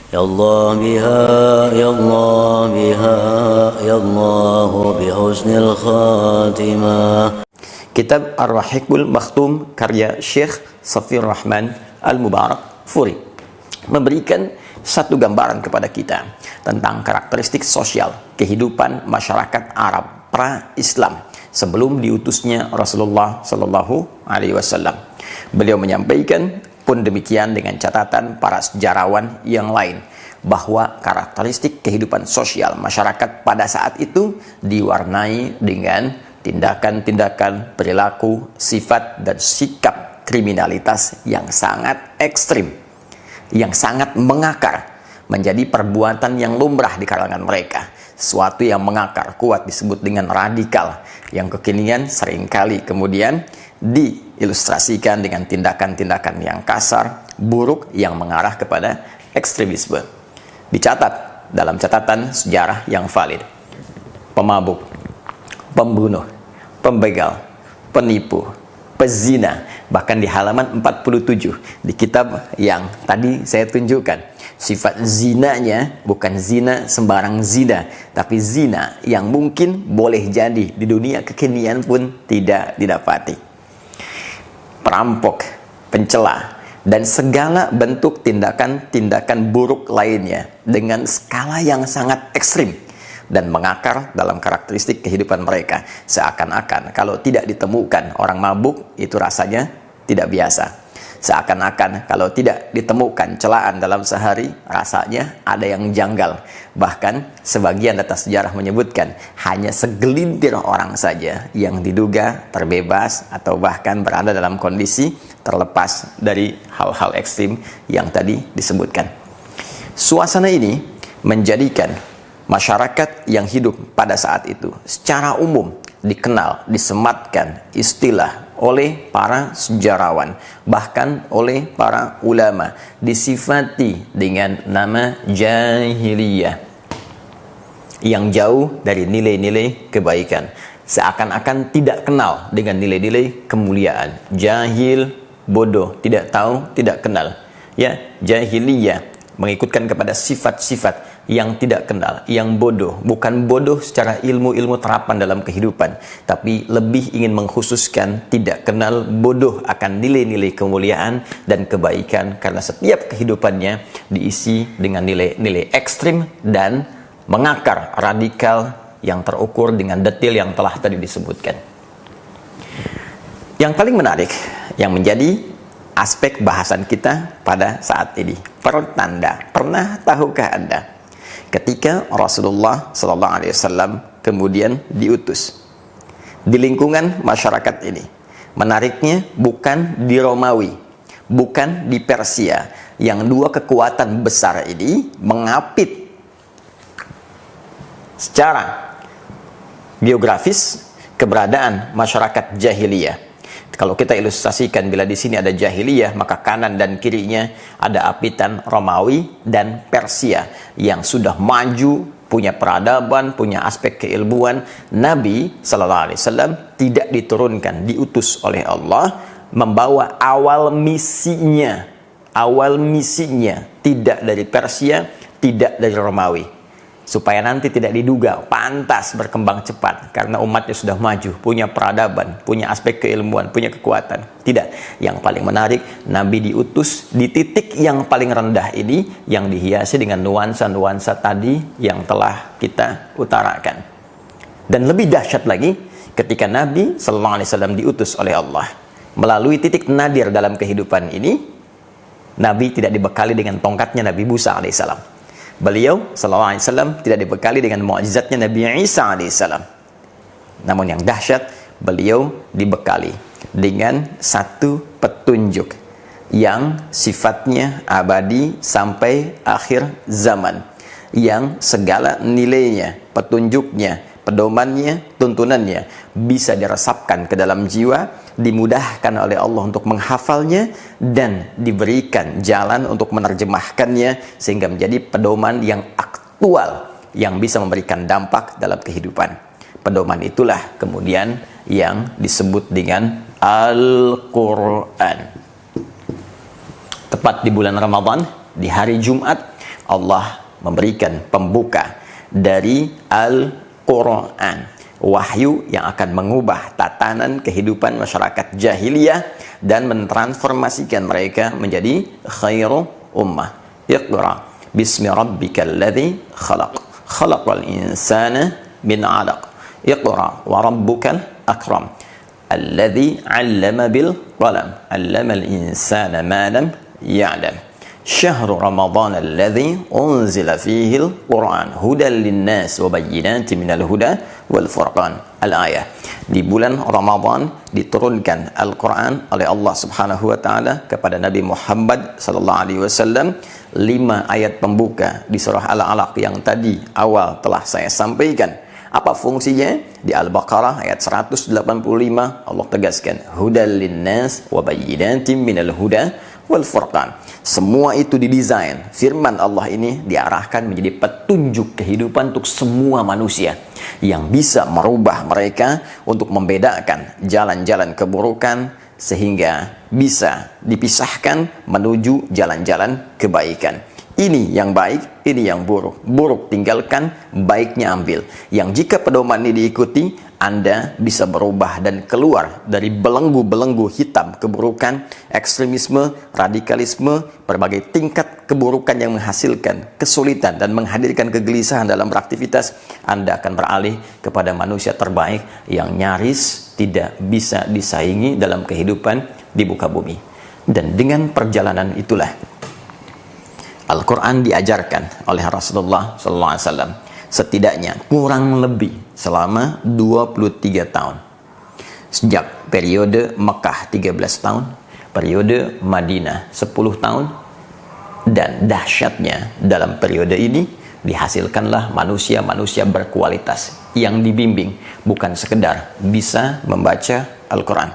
يا الله بها يا الله بها يا الله بحسن الخاتمة. Kitab Ar-Rahiqul Makhtum karya Syekh Safir Rahman Al-Mubarak Furi memberikan satu gambaran kepada kita tentang karakteristik sosial kehidupan masyarakat Arab pra-Islam sebelum diutusnya Rasulullah Sallallahu Alaihi Wasallam. Beliau menyampaikan pun demikian dengan catatan para sejarawan yang lain bahwa karakteristik kehidupan sosial masyarakat pada saat itu diwarnai dengan tindakan-tindakan, perilaku, sifat, dan sikap kriminalitas yang sangat ekstrim, yang sangat mengakar, menjadi perbuatan yang lumrah di kalangan mereka. Sesuatu yang mengakar kuat disebut dengan radikal, yang kekinian seringkali kemudian diilustrasikan dengan tindakan-tindakan yang kasar, buruk, yang mengarah kepada ekstremisme. Dicatat dalam catatan sejarah yang valid, pemabuk, pembunuh, pembegal, penipu, pezina, bahkan di halaman 47 di kitab yang tadi saya tunjukkan, sifat zinanya bukan zina sembarang zina, tapi zina yang mungkin boleh jadi di dunia kekinian pun tidak didapati. Perampok, pencela, dan segala bentuk tindakan-tindakan buruk lainnya dengan skala yang sangat ekstrim dan mengakar dalam karakteristik kehidupan mereka. Seakan-akan kalau tidak ditemukan orang mabuk itu rasanya tidak biasa. Seakan-akan kalau tidak ditemukan celaan dalam sehari rasanya ada yang janggal. Bahkan sebagian data sejarah menyebutkan hanya segelintir orang saja yang diduga terbebas atau bahkan berada dalam kondisi terlepas dari hal-hal ekstrim yang tadi disebutkan. Suasana ini menjadikan masyarakat yang hidup pada saat itu secara umum dikenal, disematkan istilah oleh para sejarawan, bahkan oleh para ulama, disifati dengan nama jahiliyah, yang jauh dari nilai-nilai kebaikan, seakan-akan tidak kenal dengan nilai-nilai kemuliaan. Jahil, bodoh, tidak tahu, tidak kenal. Ya, jahiliyah mengikutkan kepada sifat-sifat yang tidak kenal, yang bodoh. Bukan bodoh secara ilmu-ilmu terapan dalam kehidupan, tapi lebih ingin mengkhususkan tidak kenal, bodoh akan nilai-nilai kemuliaan dan kebaikan, karena setiap kehidupannya diisi dengan nilai-nilai ekstrim dan mengakar, radikal, yang terukur dengan detail yang telah tadi disebutkan. Yang paling menarik yang menjadi aspek bahasan kita pada saat ini, pertanda. Pernah tahukah Anda ketika Rasulullah SAW kemudian diutus di lingkungan masyarakat ini, menariknya bukan di Romawi, bukan di Persia, yang dua kekuatan besar ini mengapit secara geografis keberadaan masyarakat jahiliyah. Kalau kita ilustrasikan, bila di sini ada jahiliyah, maka kanan dan kirinya ada apitan Romawi dan Persia yang sudah maju, punya peradaban, punya aspek keilmuan. Nabi Sallallahu Alaihi Wasallam tidak diturunkan, diutus oleh Allah, membawa awal misinya tidak dari Persia, tidak dari Romawi, supaya nanti tidak diduga pantas berkembang cepat karena umatnya sudah maju, punya peradaban, punya aspek keilmuan, punya kekuatan. Tidak. Yang paling menarik, Nabi diutus di titik yang paling rendah ini, yang dihiasi dengan nuansa-nuansa tadi yang telah kita utarakan. Dan lebih dahsyat lagi, ketika Nabi Sallallahu Alaihi Wasallam diutus oleh Allah melalui titik nadir dalam kehidupan ini, Nabi tidak dibekali dengan tongkatnya Nabi Musa alaihissalam. Beliau Sallallahu Alaihi Wasallam tidak dibekali dengan mukjizatnya Nabi Isa alaihissalam. Namun yang dahsyat, beliau dibekali dengan satu petunjuk yang sifatnya abadi sampai akhir zaman, yang segala nilainya, petunjuknya, pedomannya, tuntunannya bisa diresapkan ke dalam jiwa, dimudahkan oleh Allah untuk menghafalnya, dan diberikan jalan untuk menerjemahkannya sehingga menjadi pedoman yang aktual yang bisa memberikan dampak dalam kehidupan. Pedoman itulah kemudian yang disebut dengan Al-Quran. Tepat di bulan Ramadan, di hari Jumat, Allah memberikan pembuka dari Al-Quran, wahyu yang akan mengubah tatanan kehidupan masyarakat jahiliyah dan mentransformasikan mereka menjadi khairu ummah. Iqra bismi rabbikal ladzi khalaq, khalaqal insana min 'alaq, iqra wa rabbukal akram, alladzi 'allama bil qalam, 'allamal insana ma lam ya'lam, syahru ramadhan alladzi unzila fihi al-Qur'an hudan lin-nas wa bayyinatin minal huda wal furqan. Al-ayah. Di bulan Ramadan diturunkan Al-Quran oleh Allah Subhanahu wa taala kepada Nabi Muhammad sallallahu alaihi wasallam 5 ayat pembuka di surah Al-Alaq yang tadi awal telah saya sampaikan. Apa fungsinya? Di Al-Baqarah ayat 185 Allah tegaskan hudal linnas wa bayyinatin minal huda wal furqan. Semua itu didesain, firman Allah ini diarahkan menjadi petunjuk kehidupan untuk semua manusia yang bisa merubah mereka untuk membedakan jalan-jalan keburukan sehingga bisa dipisahkan menuju jalan-jalan kebaikan. Ini yang baik, ini yang buruk. Buruk tinggalkan, baiknya ambil. Yang jika pedoman ini diikuti, Anda bisa berubah dan keluar dari belenggu-belenggu hitam keburukan, ekstremisme, radikalisme, berbagai tingkat keburukan yang menghasilkan kesulitan dan menghadirkan kegelisahan dalam beraktivitas. Anda akan beralih kepada manusia terbaik yang nyaris tidak bisa disaingi dalam kehidupan di muka bumi. Dan dengan perjalanan itulah Al-Quran diajarkan oleh Rasulullah SAW setidaknya kurang lebih selama 23 tahun. Sejak periode Mekah 13 tahun, periode Madinah 10 tahun, dan dahsyatnya dalam periode ini dihasilkanlah manusia-manusia berkualitas yang dibimbing bukan sekedar bisa membaca Al-Quran,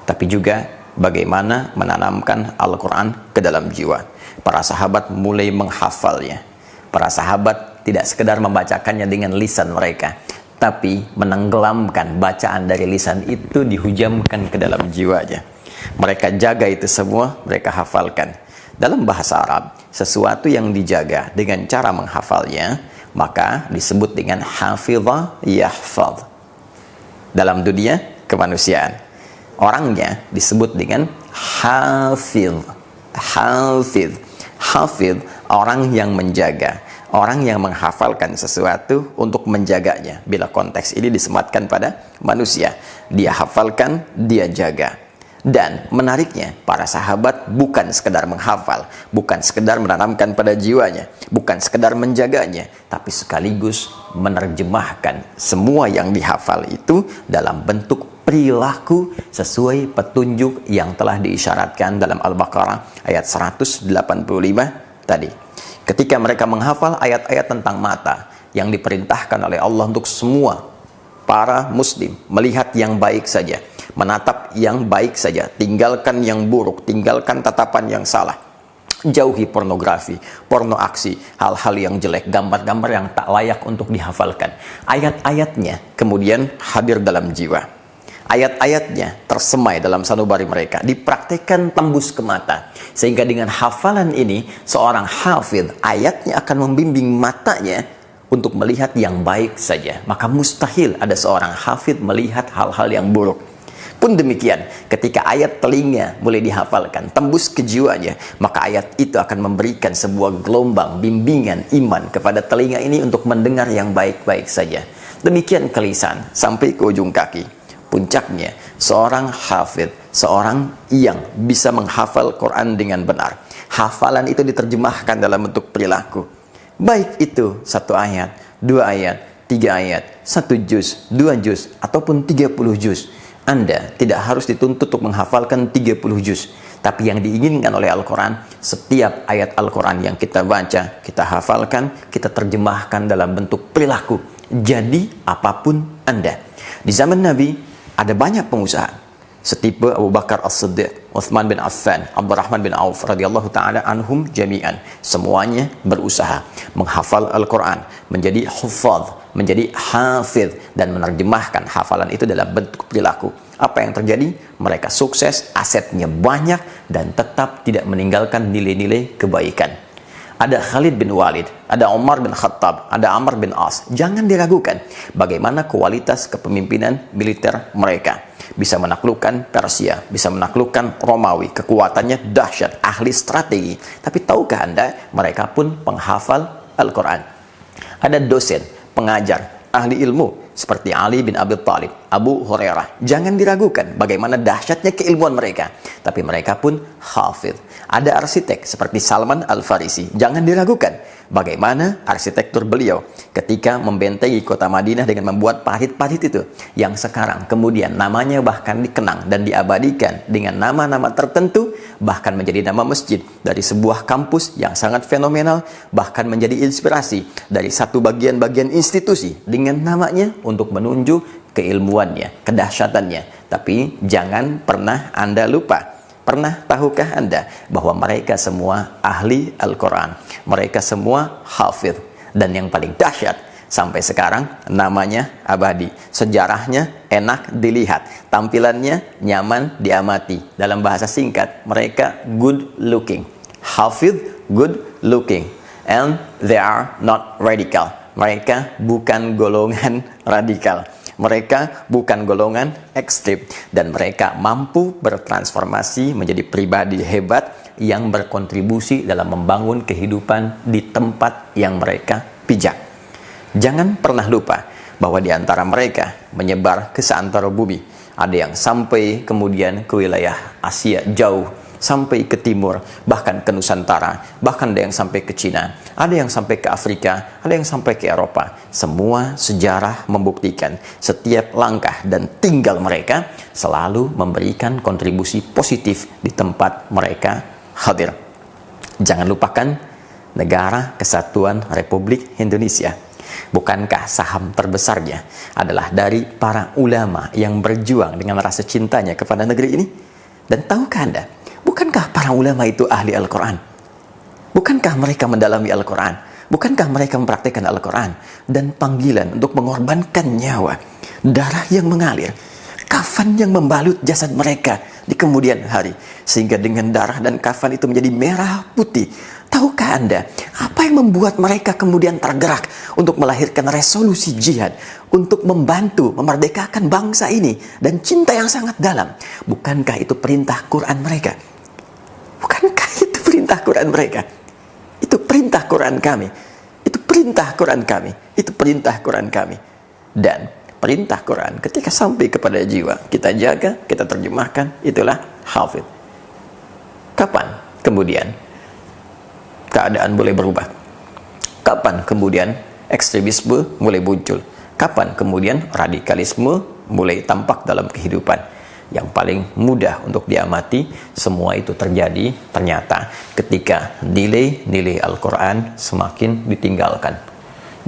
tapi juga bagaimana menanamkan Al-Quran ke dalam jiwa. Para sahabat mulai menghafalnya. Para sahabat tidak sekedar membacakannya dengan lisan mereka, tapi menenggelamkan bacaan dari lisan itu dihujamkan ke dalam jiwanya. Mereka jaga itu semua, mereka hafalkan. Dalam bahasa Arab, sesuatu yang dijaga dengan cara menghafalnya, maka disebut dengan hafidha yahfadh. Dalam dunia kemanusiaan, orangnya disebut dengan hafidh. Hafidh, orang yang menjaga, orang yang menghafalkan sesuatu untuk menjaganya. Bila konteks ini disematkan pada manusia, dia hafalkan, dia jaga. Dan menariknya, para sahabat bukan sekedar menghafal, bukan sekedar menanamkan pada jiwanya, bukan sekedar menjaganya, tapi sekaligus menerjemahkan semua yang dihafal itu dalam bentuk perilaku sesuai petunjuk yang telah diisyaratkan dalam Al-Baqarah ayat 185 tadi. Ketika mereka menghafal ayat-ayat tentang mata yang diperintahkan oleh Allah untuk semua para muslim melihat yang baik saja, menatap yang baik saja, tinggalkan yang buruk, tinggalkan tatapan yang salah, jauhi pornografi, porno aksi, hal-hal yang jelek, gambar-gambar yang tak layak untuk dihafalkan. Ayat-ayatnya kemudian hadir dalam jiwa. Ayat-ayatnya tersemai dalam sanubari mereka, dipraktekkan tembus ke mata. Sehingga dengan hafalan ini, seorang hafidh, ayatnya akan membimbing matanya untuk melihat yang baik saja. Maka mustahil ada seorang hafidh melihat hal-hal yang buruk. Pun demikian, ketika ayat telinga mulai dihafalkan, tembus ke jiwanya, maka ayat itu akan memberikan sebuah gelombang bimbingan iman kepada telinga ini untuk mendengar yang baik-baik saja. Demikian ke lisan sampai ke ujung kaki. Puncaknya, seorang hafidh, seorang yang bisa menghafal Quran dengan benar. Hafalan itu diterjemahkan dalam bentuk perilaku. Baik itu 1 ayat, 2 ayat, 3 ayat, 1 juz, 2 juz, ataupun 30 juz. Anda tidak harus dituntut untuk menghafalkan 30 juz. Tapi yang diinginkan oleh Al-Quran, setiap ayat Al-Quran yang kita baca, kita hafalkan, kita terjemahkan dalam bentuk perilaku. Jadi, apapun Anda. Di zaman Nabi, ada banyak pengusaha setipe Abu Bakar As-Siddiq, Uthman bin Affan, Abdurrahman bin Auf radhiyallahu taala anhum jami'an. Semuanya berusaha menghafal Al-Quran, menjadi huffaz, menjadi hafidh, dan menerjemahkan hafalan itu dalam bentuk perilaku. Apa yang terjadi? Mereka sukses, asetnya banyak, dan tetap tidak meninggalkan nilai-nilai kebaikan. ada Khalid bin Walid, ada Umar bin Khattab, ada Amr bin As. Jangan diragukan bagaimana kualitas kepemimpinan militer mereka. Bisa menaklukkan Persia, bisa menaklukkan Romawi, kekuatannya dahsyat, ahli strategi. Tapi tahukah Anda, mereka pun penghafal Al-Quran. Ada dosen, pengajar, ahli ilmu seperti Ali bin Abi Thalib, Abu Hurairah. Jangan diragukan bagaimana dahsyatnya keilmuan mereka. Tapi mereka pun hafidh. Ada arsitek seperti Salman Al-Farisi. Jangan diragukan bagaimana arsitektur beliau ketika membentengi kota Madinah dengan membuat parit-parit itu. Yang sekarang kemudian namanya bahkan dikenang dan diabadikan dengan nama-nama tertentu. Bahkan menjadi nama masjid dari sebuah kampus yang sangat fenomenal. Bahkan menjadi inspirasi dari satu bagian-bagian institusi dengan namanya untuk menunjuk keilmuannya, kedahsyatannya. Tapi jangan pernah Anda lupa. Pernah tahukah Anda bahwa mereka semua ahli Al-Quran? Mereka semua hafidh. Dan yang paling dahsyat, sampai sekarang namanya abadi. Sejarahnya enak dilihat. Tampilannya nyaman diamati. Dalam bahasa singkat, mereka good looking. Hafidh, good looking. And they are not radical. Mereka bukan golongan radikal. Mereka bukan golongan ekstrim. Dan mereka mampu bertransformasi menjadi pribadi hebat yang berkontribusi dalam membangun kehidupan di tempat yang mereka pijak. Jangan pernah lupa bahwa di antara mereka menyebar ke seantero bumi. Ada yang sampai kemudian ke wilayah Asia jauh, sampai ke timur, bahkan ke Nusantara, bahkan ada yang sampai ke Cina, ada yang sampai ke Afrika, ada yang sampai ke Eropa. Semua sejarah membuktikan setiap langkah dan tinggal mereka selalu memberikan kontribusi positif di tempat mereka hadir. Jangan lupakan Negara Kesatuan Republik Indonesia. Bukankah saham terbesarnya adalah dari para ulama yang berjuang dengan rasa cintanya kepada negeri ini? Dan tahukah Anda, bukankah para ulama itu ahli Al-Quran? Bukankah mereka mendalami Al-Quran? Bukankah mereka mempraktikkan Al-Quran? Dan panggilan untuk mengorbankan nyawa, darah yang mengalir, kafan yang membalut jasad mereka di kemudian hari. Sehingga dengan darah dan kafan itu menjadi merah putih. Tahukah Anda, apa yang membuat mereka kemudian tergerak untuk melahirkan resolusi jihad, untuk membantu memerdekakan bangsa ini, dan cinta yang sangat dalam? Bukankah itu perintah Quran mereka? Bukankah itu perintah Quran mereka? Itu perintah Quran kami. Itu perintah Quran kami. Itu perintah Quran kami. Dan perintah Quran ketika sampai kepada jiwa, kita jaga, kita terjemahkan, itulah hafidh. Kapan kemudian keadaan boleh berubah? Kapan kemudian ekstremisme mulai muncul? Kapan kemudian radikalisme mulai tampak dalam kehidupan? Yang paling mudah untuk diamati, semua itu terjadi ternyata ketika nilai-nilai Al-Quran semakin ditinggalkan.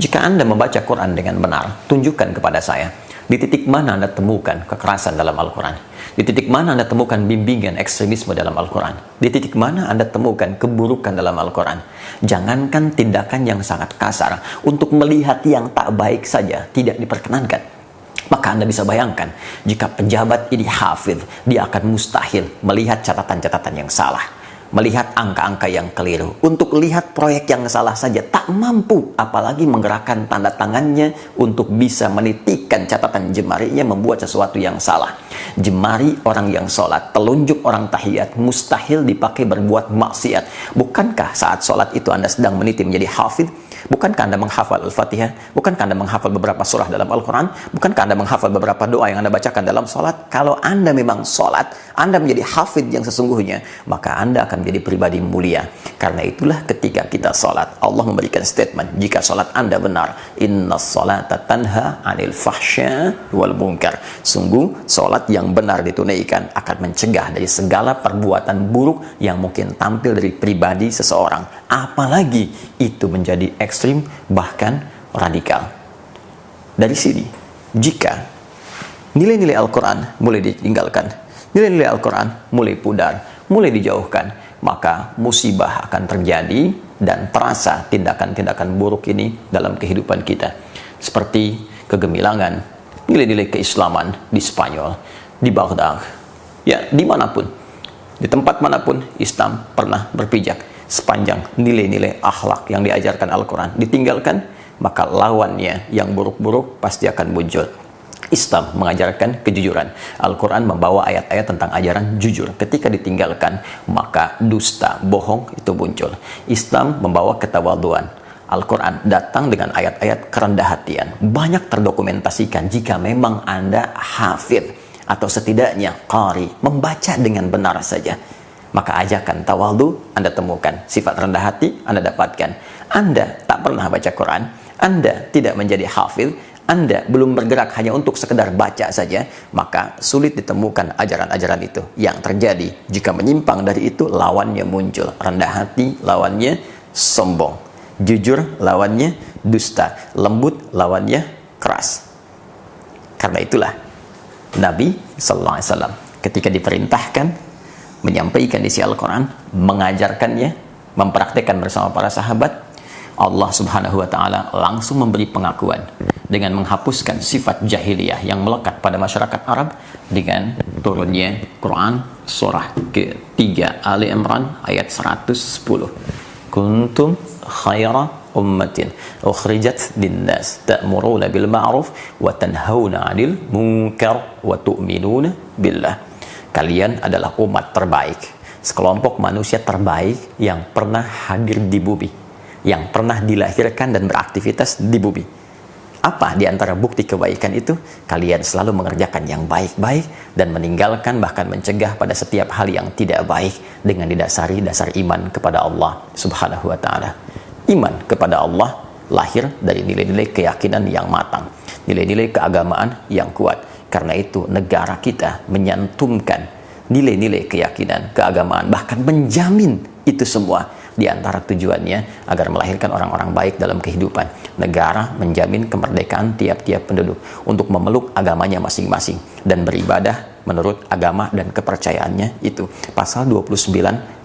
Jika Anda membaca Quran dengan benar, tunjukkan kepada saya, di titik mana Anda temukan kekerasan dalam Al-Quran? Di titik mana Anda temukan bimbingan ekstremisme dalam Al-Quran? Di titik mana Anda temukan keburukan dalam Al-Quran? Jangankan tindakan yang sangat kasar, untuk melihat yang tak baik saja tidak diperkenankan. Maka Anda bisa bayangkan, jika pejabat ini hafidh, dia akan mustahil melihat catatan-catatan yang salah, melihat angka-angka yang keliru. Untuk lihat proyek yang salah saja tak mampu, apalagi menggerakkan tanda tangannya untuk bisa menitikkan catatan jemarinya membuat sesuatu yang salah. Jemari orang yang sholat, telunjuk orang tahiyat, mustahil dipakai berbuat maksiat. Bukankah saat sholat itu Anda sedang meniti menjadi hafidh? Bukankah Anda menghafal Al-Fatihah? Bukankah Anda menghafal beberapa surah dalam Al-Quran? Bukankah Anda menghafal beberapa doa yang Anda bacakan dalam sholat? Kalau Anda memang sholat, Anda menjadi hafidh yang sesungguhnya, maka Anda akan menjadi pribadi mulia. Karena itulah ketika kita sholat, Allah memberikan statement, jika sholat Anda benar, inna sholata tanha anil fahsya wal munkar. Sungguh, sholat yang benar ditunaikan akan mencegah dari segala perbuatan buruk yang mungkin tampil dari pribadi seseorang. Apalagi itu menjadi ekstrim, bahkan radikal. Dari sini, jika nilai-nilai Al-Quran mulai ditinggalkan, nilai-nilai Al-Quran mulai pudar, mulai dijauhkan, maka musibah akan terjadi dan terasa tindakan-tindakan buruk ini dalam kehidupan kita. Seperti kegemilangan nilai-nilai keislaman di Spanyol, di Baghdad, ya dimanapun, di tempat manapun Islam pernah berpijak. sepanjang nilai-nilai akhlak yang diajarkan Al-Quran ditinggalkan, maka lawannya yang buruk-buruk pasti akan muncul. Islam mengajarkan kejujuran. Al-Quran membawa ayat-ayat tentang ajaran jujur. Ketika ditinggalkan, maka dusta, bohong itu muncul. Islam membawa ketawaduan. Al-Quran datang dengan ayat-ayat kerendah hatian. Banyak terdokumentasikan jika memang Anda hafidh atau setidaknya qari, membaca dengan benar saja, maka ajakan tawadu Anda temukan, sifat rendah hati Anda dapatkan. Anda tak pernah baca Quran, Anda tidak menjadi hafidh, Anda belum bergerak hanya untuk sekedar baca saja, maka sulit ditemukan ajaran-ajaran itu. Yang terjadi jika menyimpang dari itu, lawannya muncul. Rendah hati lawannya sombong, jujur lawannya dusta, lembut lawannya keras. Karena itulah Nabi sallallahu alaihi wasallam ketika diperintahkan menyampaikan isi Al-Quran, mengajarkannya, mempraktikkan bersama para sahabat, Allah Subhanahu wa Ta'ala langsung memberi pengakuan dengan menghapuskan sifat jahiliyah yang melekat pada masyarakat Arab dengan turunnya Quran surah ke-3 Ali Imran ayat 110. Kuntum khaira ummatin ukhrijat linnas ta'muruna bil ma'ruf wa tanhauna 'anil munkar wa tu'minuna billah. Kalian adalah umat terbaik, sekelompok manusia terbaik yang pernah hadir di bumi, yang pernah dilahirkan dan beraktivitas di bumi. Apa di antara bukti kebaikan itu? Kalian selalu mengerjakan yang baik-baik dan meninggalkan bahkan mencegah pada setiap hal yang tidak baik dengan didasari dasar iman kepada Allah Subhanahu wa Ta'ala. Iman kepada Allah lahir dari nilai-nilai keyakinan yang matang, nilai-nilai keagamaan yang kuat. Karena itu negara kita menyantumkan nilai-nilai keyakinan, keagamaan, bahkan menjamin itu semua. Di antara tujuannya agar melahirkan orang-orang baik dalam kehidupan. Negara menjamin kemerdekaan tiap-tiap penduduk untuk memeluk agamanya masing-masing dan beribadah menurut agama dan kepercayaannya itu. Pasal 29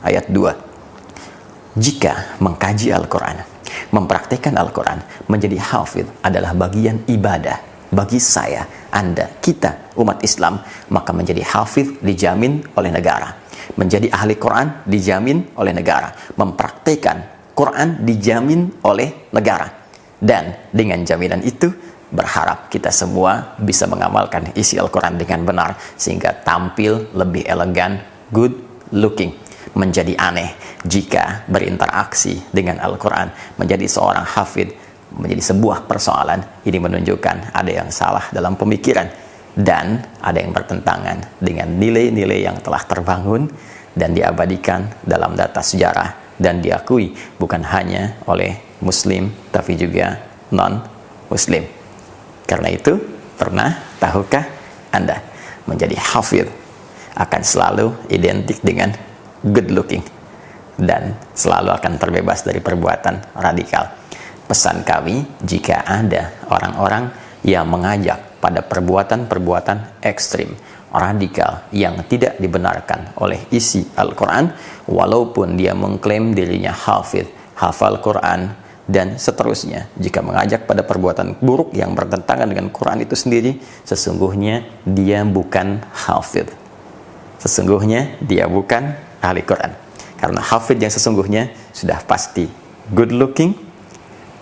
ayat 2. Jika mengkaji Al-Quran, mempraktikkan Al-Quran, menjadi hafidh adalah bagian ibadah bagi saya, Anda, kita, umat Islam, maka menjadi hafidh dijamin oleh negara. Menjadi ahli Quran dijamin oleh negara. Mempraktikkan Quran dijamin oleh negara. Dan dengan jaminan itu, berharap kita semua bisa mengamalkan isi Al-Quran dengan benar, sehingga tampil lebih elegan, good looking. Menjadi aneh jika berinteraksi dengan Al-Quran. Menjadi seorang hafidh menjadi sebuah persoalan. Ini menunjukkan ada yang salah dalam pemikiran dan ada yang bertentangan dengan nilai-nilai yang telah terbangun dan diabadikan dalam data sejarah dan diakui bukan hanya oleh Muslim tapi juga non-Muslim. Karena itu, tahukah Anda menjadi hafidh akan selalu identik dengan good looking dan selalu akan terbebas dari perbuatan radikal. Pesan kami, jika ada orang-orang yang mengajak pada perbuatan-perbuatan ekstrim, radikal yang tidak dibenarkan oleh isi Al-Quran, walaupun dia mengklaim dirinya hafidh, hafal Quran, dan seterusnya, jika mengajak pada perbuatan buruk yang bertentangan dengan Quran itu sendiri, sesungguhnya dia bukan hafidh. Sesungguhnya dia bukan ahli Quran. Karena hafidh yang sesungguhnya sudah pasti good looking,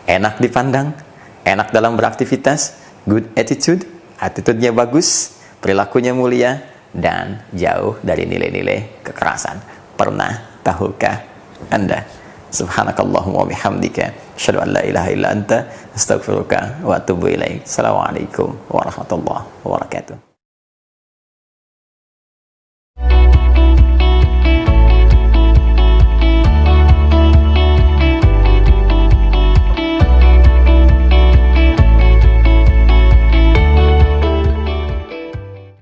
enak dipandang, enak dalam beraktivitas, good attitude, attitude-nya bagus, perilakunya mulia, dan jauh dari nilai-nilai kekerasan. Pernah tahukah Anda? Subhanakallahumma wa bihamdika, asyhadu an la ilaha illa anta, astaghfiruka wa atubu ilaik. Assalamualaikum warahmatullahi wabarakatuh.